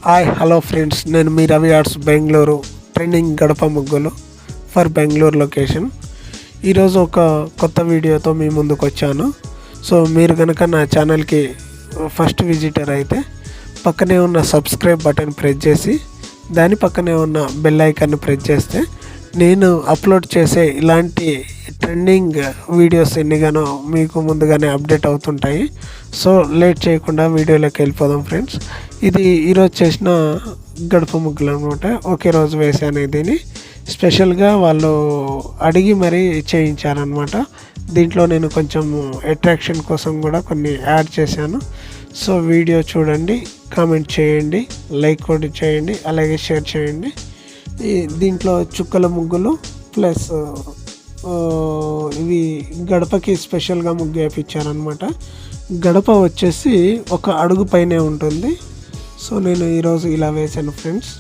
Hi hello friends, నేను మీ Ravi arts Bengaluru. Trending గడప ముగ్గులు ఫర్ బెంగళూరు లొకేషన్. ఈరోజు ఒక కొత్త వీడియోతో మీ ముందుకు వచ్చాను. సో మీరు కనుక నా ఛానల్కి ఫస్ట్ విజిటర్ అయితే పక్కనే ఉన్న సబ్స్క్రైబ్ బటన్ ప్రెస్ చేసి దాని పక్కనే ఉన్న బెల్ ఐకాన్ని ప్రెస్ చేస్తే నేను అప్లోడ్ చేసే ఇలాంటి ట్రెండింగ్ వీడియోస్ ఎన్నిగానో మీకు ముందుగానే అప్డేట్ అవుతుంటాయి. సో లేట్ చేయకుండా వీడియోలోకి వెళ్ళిపోదాం ఫ్రెండ్స్. ఇది ఈరోజు చేసిన గడప ముగ్గులు అనమాట. ఒకే రోజు వేసాను. దీన్ని స్పెషల్గా వాళ్ళు అడిగి మరీ చేయించారనమాట. దీంట్లో నేను కొంచెం అట్రాక్షన్ కోసం కూడా కొన్ని యాడ్ చేశాను. సో వీడియో చూడండి, కామెంట్ చేయండి, లైక్ కూడా చేయండి, అలాగే షేర్ చేయండి. దీంట్లో చుక్కల ముగ్గులు ప్లస్ ఇవి గడపకి స్పెషల్గా ముగ్గు వేయించారనమాట. గడప వచ్చేసి ఒక అడుగు పైనే ఉంటుంది. సో నేను ఈరోజు ఇలా వేసాను ఫ్రెండ్స్.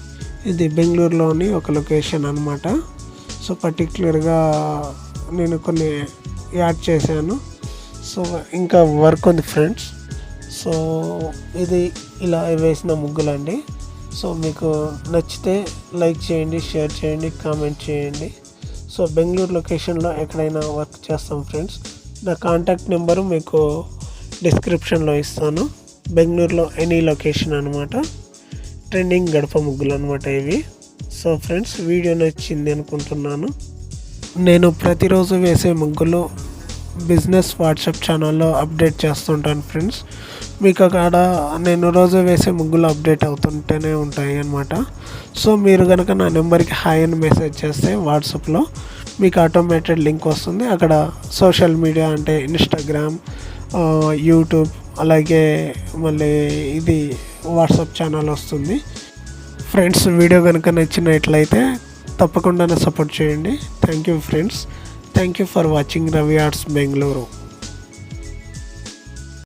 ఇది బెంగళూరులోని ఒక లొకేషన్ అనమాట. సో పర్టికులర్గా నేను కొన్ని యాడ్ చేశాను. సో ఇంకా వర్క్ ఉంది ఫ్రెండ్స్. సో ఇది ఇలా వేసిన ముగ్గులండి. సో మీకు నచ్చితే లైక్ చేయండి, షేర్ చేయండి, కామెంట్ చేయండి. సో బెంగళూరు లొకేషన్లో ఎక్కడైనా వర్క్ చేస్తాం ఫ్రెండ్స్. నా కాంటాక్ట్ నెంబరు మీకు డిస్క్రిప్షన్లో ఇస్తాను. బెంగళూరులో ఎనీ లొకేషన్ అనమాట. ట్రెండింగ్ గడప ముగ్గులు అనమాట ఇవి. సో ఫ్రెండ్స్, వీడియో నచ్చింది అనుకుంటున్నాను. నేను ప్రతిరోజు వేసే ముగ్గులు బిజినెస్ వాట్సాప్ ఛానల్లో అప్డేట్ చేస్తుంటాను ఫ్రెండ్స్. మీకు అక్కడ నేను రోజు వేసే ముగ్గులు అప్డేట్ అవుతుంటూనే ఉంటాయి అన్నమాట. సో మీరు కనుక నా నెంబర్కి హాయ్ అని మెసేజ్ చేస్తే వాట్సాప్లో మీకు ఆటోమేటెడ్ లింక్ వస్తుంది. అక్కడ సోషల్ మీడియా అంటే ఇన్స్టాగ్రామ్, యూట్యూబ్, అలాగే మళ్ళీ ఇది వాట్సాప్ ఛానల్ వస్తుంది. ఫ్రెండ్స్, వీడియో కనుక నచ్చినట్లయితే తప్పకుండా సపోర్ట్ చేయండి. Thank you friends. Thank you for watching Ravi arts Bengaluru.